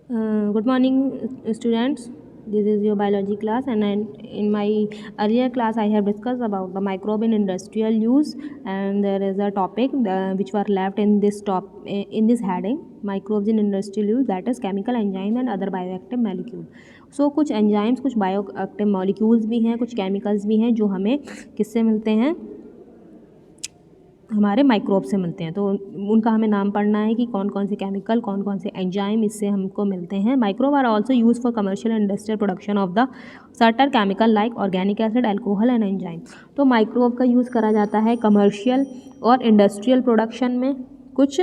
Good morning, students. This is your biology class, and in my earlier class, I have discussed about the microbe in industrial use, and there is a topic which were left in this heading: microbes in industrial use, that is chemical, enzyme, and other bioactive molecule. So कुछ enzymes, कुछ bioactive molecules भी हैं, कुछ chemicals भी हैं जो हमें किससे मिलते हैं, हमारे माइक्रोब से मिलते हैं। तो उनका हमें नाम पढ़ना है कि कौन कौन से केमिकल, कौन कौन से एंजाइम इससे हमको मिलते हैं। Microbe are also use for commercial and industrial production of the certain chemical like organic acid, alcohol and enzyme. तो माइक्रोब का यूज़ करा जाता है कमर्शियल और इंडस्ट्रियल प्रोडक्शन में। कुछ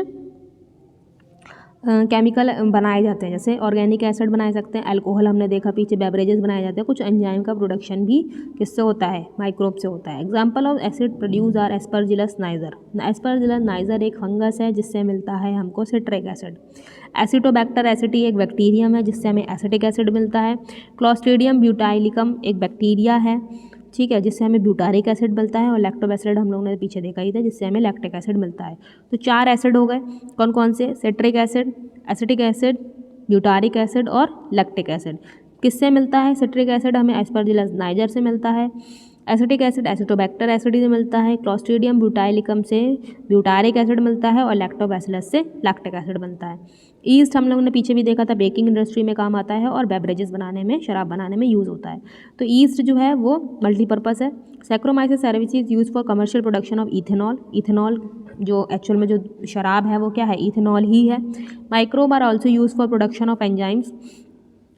केमिकल बनाए जाते हैं, जैसे ऑर्गेनिक एसिड बनाए सकते हैं, अल्कोहल हमने देखा पीछे, बेवरेजेस बनाए जाते हैं। कुछ एंजाइम का प्रोडक्शन भी किससे होता है, माइक्रोब से होता है। Example of acid produce are Aspergillus niger. Aspergillus niger एक फंगस है जिससे मिलता है हमको सिट्रिक एसिड। एसिटोबैक्टर एसिटी एक बैक्टीरियम है जिससे हमें एसिटिक एसिड मिलता है। क्लोस्ट्रीडियम ब्यूटाइलिकम एक बैक्टीरिया है, ठीक है, जिससे हमें ब्यूटारिक एसिड मिलता है। और लैक्टोबैसिलस हम लोगों ने पीछे देखा ही था जिससे हमें लैक्टिक एसिड मिलता है। तो 4 एसिड हो गए, कौन कौन से, citric acid, acetic acid, butyric acid और लैक्टिक एसिड। किससे मिलता है सिट्रिक एसिड, हमें एस्परजिलस नाइजर से मिलता है। एसिटिक एसिड एसिटोबैक्टर एसिडी से मिलता है। क्लोस्ट्रीडियम ब्यूटाइलिकम से ब्यूटारिक एसिड मिलता है और लैक्टोबैसिलस से लैक्टिक एसिड मिलता है। ईस्ट हम लोगों ने पीछे भी देखा था, बेकिंग इंडस्ट्री में काम आता है और बेवरेजेस बनाने में, शराब बनाने में यूज़ होता है। तो ईस्ट जो है वो मल्टीपर्पज़ है। Saccharomyces services use for commercial production of ethanol. Ethanol जो एक्चुअल में जो शराब है वो क्या है, इथेनॉल ही है। Microbe are also use for production of enzymes.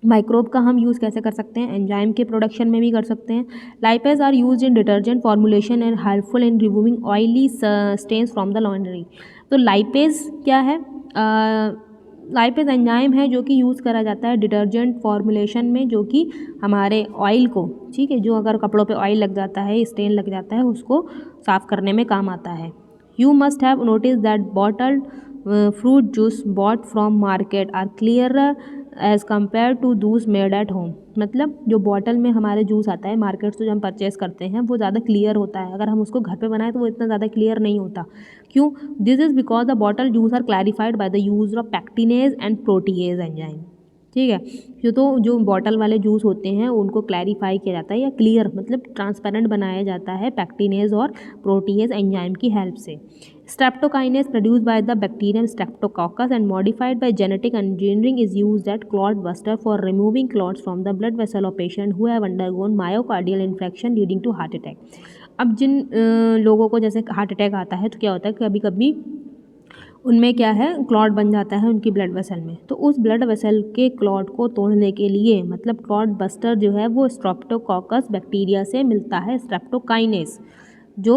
Microbe का हम यूज़ कैसे कर सकते हैं, एंजाइम के प्रोडक्शन में भी कर सकते हैं। Lipase are use in detergent formulation and helpful in removing oily stains from the laundry. तो लाइपेज क्या है, लाइपेज एंजाइम है जो कि यूज़ करा जाता है डिटर्जेंट फॉर्मुलेशन में, जो कि हमारे ऑयल को, ठीक है, जो अगर कपड़ों पे ऑयल लग जाता है, स्टेन लग जाता है, उसको साफ़ करने में काम आता है। You must have notice that bottled fruit juice bought from market are clear as compare to those made at home. मतलब जो बॉटल में हमारे जूस आता है मार्केट से जो हम परचेज़ करते हैं वो ज़्यादा क्लियर होता है, अगर हम उसको घर पे बनाएं तो वो इतना ज़्यादा क्लियर नहीं होता। क्यों? This is because the bottle juice are clarified by the use of pectinase and protease enzyme, ठीक है। जो बॉटल वाले जूस होते हैं उनको क्लैरिफाई किया जाता है या क्लियर मतलब ट्रांसपेरेंट बनाया जाता है पैक्टिनेज और प्रोटीएज एंजाइम की हेल्प से। Streptokinase produce by the bacterium Streptococcus and modified by genetic engineering is used at clot buster for removing clots from the blood vessel of patient who have undergone myocardial infection leading to heart attack. अब जिन लोगों को जैसे heart attack आता है तो क्या होता है, कभी कभी उनमें क्या है, क्लॉट बन जाता है उनकी ब्लड वेसल में। तो उस ब्लड वेसल के क्लॉट को तोड़ने के लिए मतलब क्लॉट बस्टर जो है वो स्ट्रेप्टोकोकस बैक्टीरिया से मिलता है, स्ट्रेप्टोकाइनेस, जो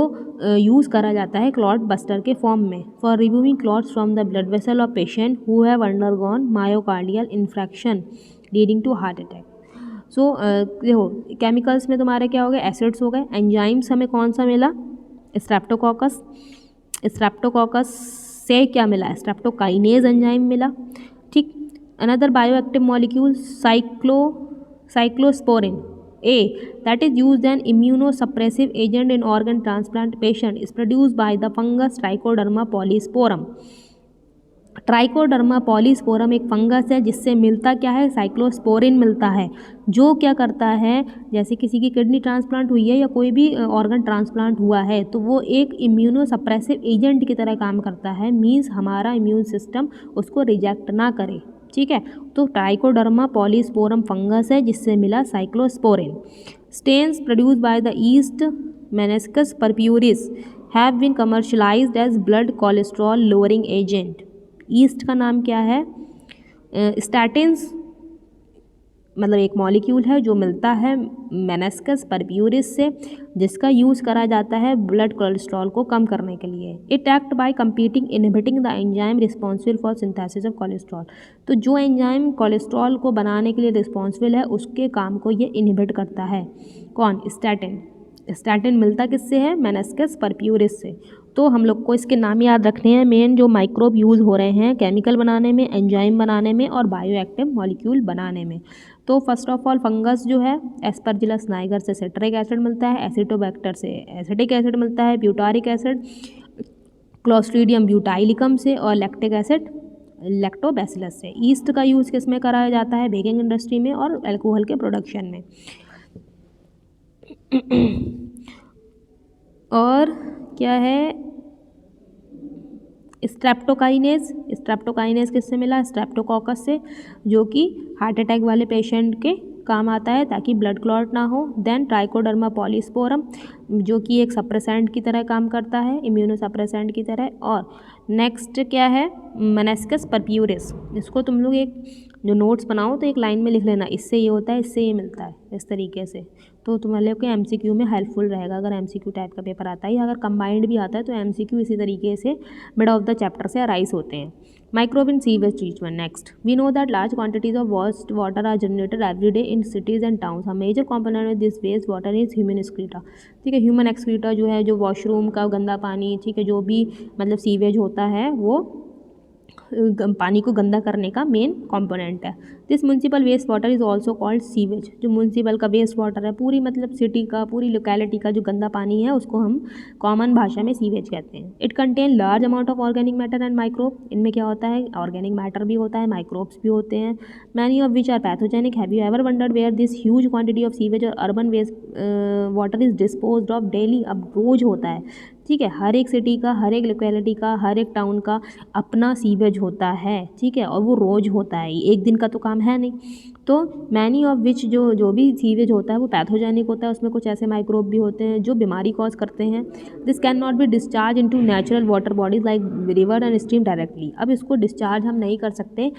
यूज़ करा जाता है क्लॉट बस्टर के फॉर्म में for removing clots from the blood vessel of patient who have undergone myocardial infection leading to heart attack. So देखो केमिकल्स में तुम्हारे क्या हो गए, एसिड्स हो गए। एंजाइम्स हमें कौन सा मिला, स्ट्रेप्टोकोकस। स्ट्रेप्टोकोकस से क्या मिला, स्ट्रेप्टोकाइनेज एंजाइम मिला, ठीक। Another bioactive molecule cyclosporin A that is used an immunosuppressive agent in organ transplant patient is produced by the fungus Trichoderma polysporum। Trichoderma polysporum एक फंगस है जिससे मिलता क्या है, साइक्लोस्पोरिन मिलता है, जो क्या करता है, जैसे किसी की किडनी ट्रांसप्लांट हुई है या कोई भी ऑर्गन ट्रांसप्लांट हुआ है तो वो एक इम्यूनोसप्रेसिव एजेंट की तरह काम करता है। मींस हमारा इम्यून सिस्टम उसको रिजेक्ट ना करे, ठीक है। तो ट्राइकोडर्मा पॉलीस्पोरम फंगस है जिससे मिला cyclosporin. Statins produce by the yeast Monascus purpureus have been commercialised as blood cholesterol lowering agent. Yeast का नाम क्या है, स्टैटिन्स मतलब एक मॉलिक्यूल है जो मिलता है मेनिस्कस परप्यूरिस से, जिसका यूज़ करा जाता है ब्लड कोलेस्ट्रॉल को कम करने के लिए। It act by competing inhibiting the enzyme responsible for synthesis of cholesterol. तो जो एंजाइम कोलेस्ट्रॉल को बनाने के लिए रिस्पॉन्सिबल है उसके काम को ये इनहिबिट करता है। कौन, स्टैटिन। स्टैटिन मिलता किससे है, मेनिस्कस परप्यूरिस से। तो हम लोग को इसके नाम याद रखने हैं, मेन जो माइक्रोब यूज़ हो रहे हैं केमिकल बनाने में, एंजाइम बनाने में और बायोएक्टिव मॉलिक्यूल बनाने में। तो फर्स्ट ऑफ ऑल फंगस जो है एस्परजिलस नाइगर से सिट्रिक एसिड मिलता है, एसिटोबैक्टर से एसिटिक एसिड मिलता है, ब्यूटारिक एसिड क्लोस्ट्रीडियम ब्यूटाइलिकम से और लैक्टिक एसिड लैक्टोबैसिलस से। ईस्ट का यूज़ किस में कराया जाता है? बेकिंग इंडस्ट्री में और अल्कोहल के प्रोडक्शन में। और क्या है? स्ट्रेप्टोकाइनेज किससे मिला? स्ट्रेप्टोकोकस से, जो कि हार्ट अटैक वाले पेशेंट के काम आता है ताकि ब्लड क्लॉट ना हो। देन ट्राइकोडर्मा पॉलीस्पोरम, जो कि एक सप्रेसेंट की तरह काम करता है, इम्यूनो सप्रेसेंट की तरह। और नेक्स्ट क्या है? मेनिस्कस परप्यूरिस। इसको तुम लोग एक जो नोट्स बनाओ तो एक लाइन में लिख लेना, इससे ये होता है, इससे ये मिलता है, इस तरीके से। तो तुम्हारे लोग के MCQ में हेल्पफुल रहेगा अगर MCQ टाइप का पेपर आता है, या अगर कंबाइंड भी आता है तो MCQ इसी तरीके से मिड ऑफ द चैप्टर से अराइज होते हैं। Microbe in sewage treatment. Next, we know that large quantities of waste water are generated every day in cities and towns. A major component of this waste water is human excreta. ठीक है, human excreta जो है, जो washroom का गंदा पानी, ठीक है, जो भी मतलब सीवेज होता है वो पानी को गंदा करने का मेन कंपोनेंट है। This municipal waste water is also called sewage. जो म्यूनसिपल का वेस्ट वाटर है, पूरी मतलब सिटी का, पूरी लोकेलिटी का जो गंदा पानी है, उसको हम कॉमन भाषा में सीवेज कहते हैं। It contain large amount of organic matter and microbe. इनमें क्या होता है? ऑर्गेनिक मैटर भी होता है, माइक्रोब्स भी होते हैं। Many of which are pathogenic. Have you ever wondered where this huge quantity of sewage और urban waste water is disposed of daily? अब रोज होता है, ठीक है, हर एक सिटी का, हर एक लोकेलिटी का, हर एक टाउन का अपना सीवेज होता है, ठीक है, और वो रोज़ होता है, एक दिन का तो काम है नहीं। तो मैनी ऑफ विच जो भी सीवेज होता है वो पैथोजेनिक होता है, उसमें कुछ ऐसे माइक्रोब भी होते हैं जो बीमारी कॉज करते हैं। This can not be discharge into natural water bodies like river and stream directly. अब इसको डिस्चार्ज हम नहीं कर सकते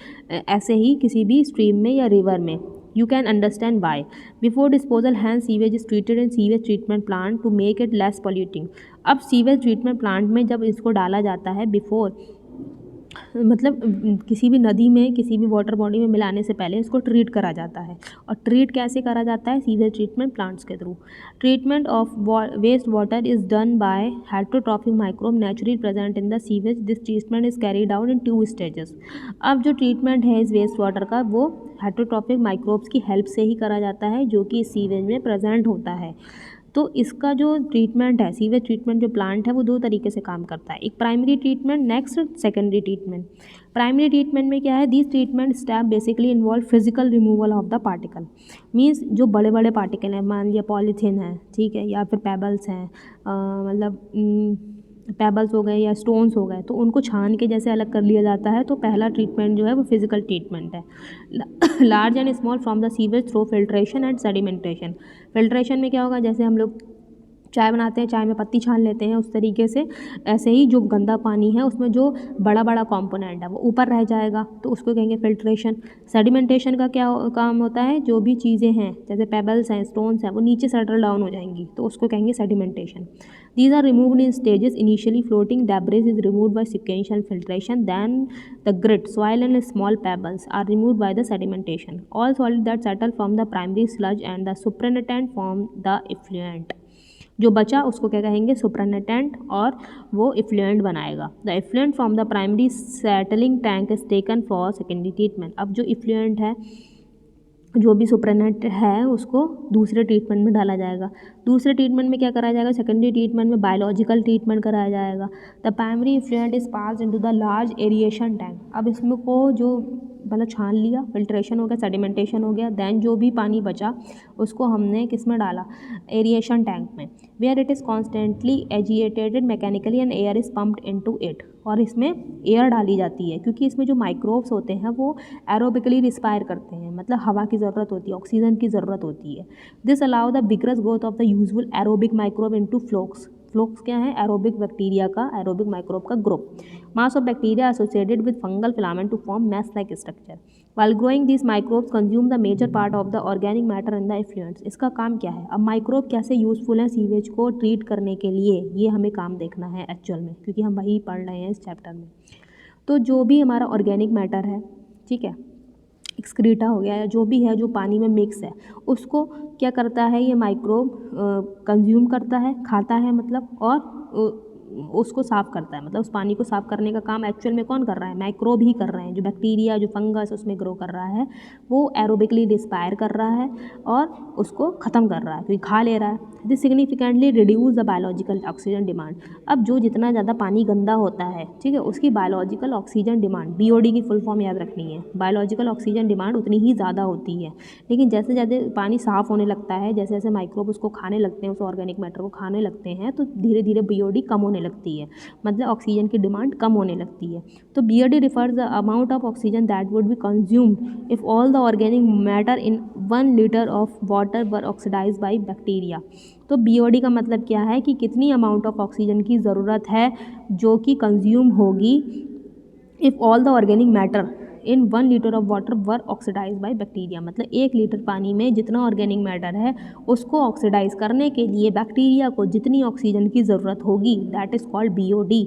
ऐसे ही किसी भी स्ट्रीम में या रिवर में। You can understand why. Before disposal, hence sewage is treated in sewage treatment plant to make it less polluting. अब सीवेज ट्रीटमेंट प्लांट में जब इसको डाला जाता है, बिफोर मतलब किसी भी नदी में, किसी भी वाटर बॉडी में मिलाने से पहले इसको ट्रीट करा जाता है। और ट्रीट कैसे करा जाता है? सीवेज ट्रीटमेंट प्लांट्स के थ्रू। Treatment of waste water is done by heterotrophic microbe naturally present in the sewage. This treatment is carried out in 2 stages. अब जो ट्रीटमेंट है इस वेस्ट वाटर का, वो हेटरोट्रॉफिक माइक्रोब्स की हेल्प से ही करा जाता है, जो कि इस सीवेज में प्रेजेंट होता है। तो इसका जो ट्रीटमेंट है, सीवेज ट्रीटमेंट जो प्लांट है, वो 2 तरीके से काम करता है। एक primary treatment, next secondary treatment. Primary treatment में क्या है? This treatment step basically involve physical removal of the particle. Means जो बड़े बड़े पार्टिकल हैं, मान लिया पॉलीथीन है, ठीक है, या फिर पेबल्स हैं, मतलब पेबल्स हो गए या स्टोन्स हो गए, तो उनको छान के जैसे अलग कर लिया जाता है। तो पहला ट्रीटमेंट जो है वो फिजिकल ट्रीटमेंट है। Large and small from the sewage through filtration and sedimentation. Filtration में क्या होगा? जैसे हम लोग चाय बनाते हैं, चाय में पत्ती छान लेते हैं, उस तरीके से ऐसे ही जो गंदा पानी है उसमें जो बड़ा बड़ा कंपोनेंट है वो ऊपर रह जाएगा, तो उसको कहेंगे फिल्ट्रेशन। सेडिमेंटेशन का क्या काम होता है? जो भी चीज़ें हैं, जैसे पेबल्स हैं, स्टोन्स हैं, वो नीचे सेटल डाउन हो जाएंगी, तो उसको कहेंगे sedimentation. These are removed in stages. Initially, floating debris is removed by sequential filtration. Then, the grit, soil, and small pebbles are removed by the sedimentation. All solids that settle from the primary sludge and the supernatant form the effluent. जो बचा उसको क्या कहेंगे? Supernatant, और वो effluent बनाएगा। The effluent from the primary settling tank is taken for secondary treatment. अब जो इफ्लुएंट है, जो भी सुपरनेट है, उसको दूसरे ट्रीटमेंट में डाला जाएगा। दूसरे ट्रीटमेंट में क्या कराया जाएगा? सेकेंडरी ट्रीटमेंट में बायोलॉजिकल ट्रीटमेंट कराया जाएगा। The primary effluent is passed into the large aeration tank. अब इसमें को जो मतलब छान लिया, फिल्ट्रेशन हो गया, सेडिमेंटेशन हो गया, देन जो भी पानी बचा उसको हमने किस में डाला? एरिएशन टैंक में, where it is constantly agitated mechanically and air is pumped into it. और इसमें एयर डाली जाती है, क्योंकि इसमें जो माइक्रोब्स होते हैं वो एरोबिकली रिस्पायर करते हैं, मतलब हवा की ज़रूरत होती है, ऑक्सीजन की ज़रूरत होती है। This allow the vigorous growth of the usual aerobic microbe into flocs. Flocs क्या है? एरोबिक बैक्टीरिया का, एरोबिक माइक्रोब का group. Mass of bacteria associated with fungal filament to form mesh like structure. While growing this microbes consume the major part of the organic matter in the effluents. इसका काम क्या है? अब microbe कैसे useful है sewage को treat करने के लिए, ये हमें काम देखना है एक्चुअल में, क्योंकि हम वही पढ़ रहे हैं इस चैप्टर में। तो जो भी हमारा ऑर्गेनिक मैटर है, ठीक है, एक्सक्रीटा हो गया या जो भी है जो पानी में मिक्स है, उसको क्या करता है? ये माइक्रोब कंज्यूम करता है, खाता है मतलब, और उसको साफ़ करता है, मतलब उस पानी को साफ़ करने का काम एक्चुअल में कौन कर रहा है, माइक्रोब ही कर रहे हैं। जो बैक्टीरिया, जो फंगस उसमें ग्रो कर रहा है वो एरोबिकली रिस्पायर कर रहा है और उसको ख़त्म कर रहा है, क्योंकि खा ले रहा है। This significantly reduce the biological oxygen demand. अब जो जितना ज़्यादा पानी गंदा होता है, ठीक है, उसकी बायोलॉजिकल ऑक्सीजन डिमांड, BOD की फुल फॉर्म याद रखनी है, बायोलॉजिकल ऑक्सीजन डिमांड उतनी ही ज़्यादा होती है। लेकिन जैसे जैसे पानी साफ़ होने लगता है, जैसे जैसे माइक्रोब उसको खाने लगते हैं, उस ऑर्गेनिक मैटर को खाने लगते हैं, तो धीरे धीरे BOD कम होने लगती है, मतलब ऑक्सीजन की डिमांड कम होने लगती है। तो BOD refers the amount of oxygen that would be consumed if all the organic matter in 1 litre of water were oxidise by bacteria. तो BOD का मतलब क्या है कि कितनी अमाउंट ऑफ ऑक्सीजन की ज़रूरत है जो कि कंज्यूम होगी if all the organic matter in 1 litre of water were oxidise by bacteria. मतलब 1 लीटर पानी में जितना ऑर्गेनिक मैटर है उसको ऑक्सीडाइज करने के लिए बैक्टीरिया को जितनी ऑक्सीजन की ज़रूरत होगी, that is called BOD।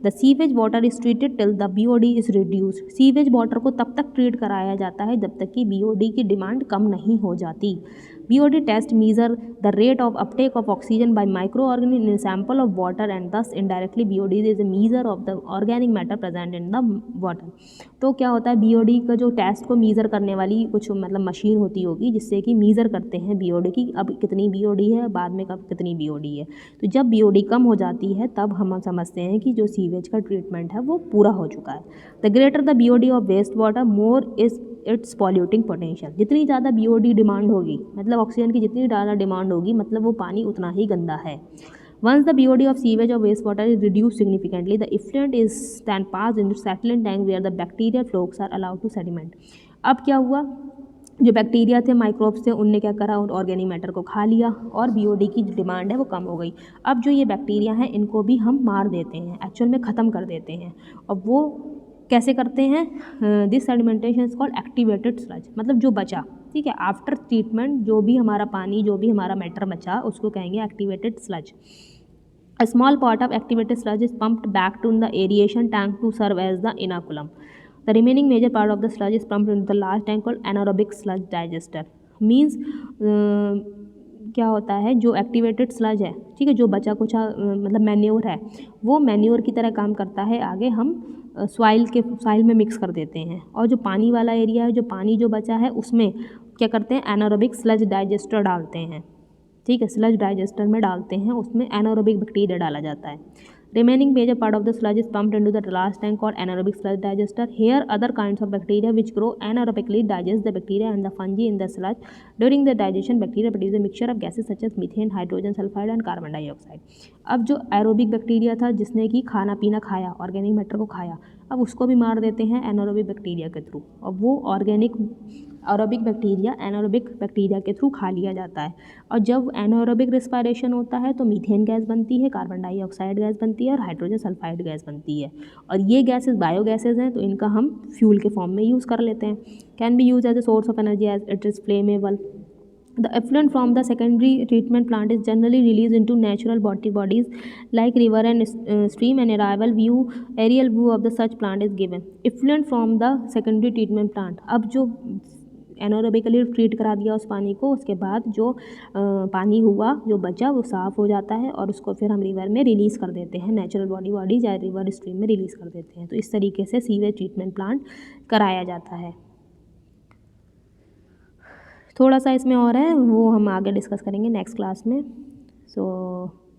The sewage water is treated till the BOD is reduced. Sewage water को तब तक ट्रीट कराया जाता है जब तक कि BOD की डिमांड कम नहीं हो जाती। BOD test measure the rate of uptake of oxygen by microorganism in a sample of water and thus indirectly BOD is a measure of the organic matter present in the water। तो क्या होता है, BOD का जो test को measure करने वाली कुछ मतलब मशीन होती होगी जिससे कि मीज़र करते हैं BOD की, अब कितनी BOD है, बाद में कब कितनी BOD है। तो जब BOD कम हो जाती है तब हम समझते हैं कि जो सीवेज का ट्रीटमेंट है वो पूरा हो चुका है। The greater the BOD of waste water more is its polluting potential. जितनी ज़्यादा BOD डिमांड होगी, मतलब ऑक्सीजन की जितनी ज़्यादा डिमांड होगी, मतलब वो पानी उतना ही गंदा है। Once the BOD of sewage और waste water is reduce significantly the effluent is then pass in settling tank where the bacterial flocs are allowed to sediment. अब क्या हुआ, जो बैक्टीरिया थे, माइक्रोब्स थे, उनने क्या करा, उन ऑर्गेनिक मैटर को खा लिया और BOD की डिमांड है वो कम हो गई। अब जो ये बैक्टीरिया हैं इनको भी हम मार देते हैं, एक्चुअल में ख़त्म कर देते हैं। और वो कैसे करते हैं, this sedimentation is called activated sludge. मतलब जो बचा, ठीक है, आफ्टर ट्रीटमेंट जो भी हमारा पानी, जो भी हमारा मैटर बचा उसको कहेंगे activated sludge. A small part of activated sludge is pumped back to the aeration tank to serve as the inoculum. The remaining major part of the sludge is pumped into the large tank called anaerobic sludge digester. Means क्या होता है, जो activated sludge है, ठीक है, जो बचा कुचा मतलब मैन्योर है, वो मैन्योर की तरह काम करता है। आगे हम सॉइल में मिक्स कर देते हैं। और जो पानी वाला एरिया है, जो पानी जो बचा है उसमें क्या करते हैं, एनारोबिक स्लज डाइजेस्टर डालते हैं, ठीक है, स्लज डाइजेस्टर में डालते हैं, उसमें एनारोबिक बैक्टीरिया डाला जाता है। Remaining major part of the sludge is pumped into the last tank called anaerobic sludge digester. Here other kinds of bacteria which grow anaerobically digest the bacteria and the fungi in the sludge. During the digestion bacteria produce a mixture of gases such as methane, hydrogen sulphide and carbon dioxide. अब जो aerobic bacteria था जिसने कि खाना पीना खाया, organic matter को खाया, अब उसको भी मार देते हैं एनारोबिक बैक्टीरिया के थ्रू। और वो एरोबिक बैक्टीरिया एनारोबिक बैक्टीरिया के थ्रू खा लिया जाता है। और जब एनारोबिक रिस्पायरेशन होता है तो मीथेन गैस बनती है, कार्बन डाइऑक्साइड गैस बनती है और हाइड्रोजन सल्फाइड गैस बनती है। और ये गैसेस बायोगैसेज हैं, तो इनका हम फ्यूल के फॉर्म में यूज़ कर लेते हैं। Can be use as a source of energy as it is flammable. The effluent from the secondary treatment plant is generally released into natural bodies like river and stream, and aerial view of the such plant is given. Effluent from the secondary treatment plant। अब जो anaerobically treat करा दिया उस पानी को, उसके बाद जो पानी हुआ, जो बचा, वो साफ़ हो जाता है और उसको फिर हम रिवर में रिलीज़ कर देते हैं, नेचुरल बॉडीज या रिवर स्ट्रीम में रिलीज़ कर देते हैं। तो इस तरीके से सीवेज ट्रीटमेंट प्लांट कराया जाता है। थोड़ा सा इसमें और है, वो हम आगे डिस्कस करेंगे नेक्स्ट क्लास में। So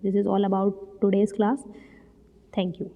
this is all about today's class. Thank you.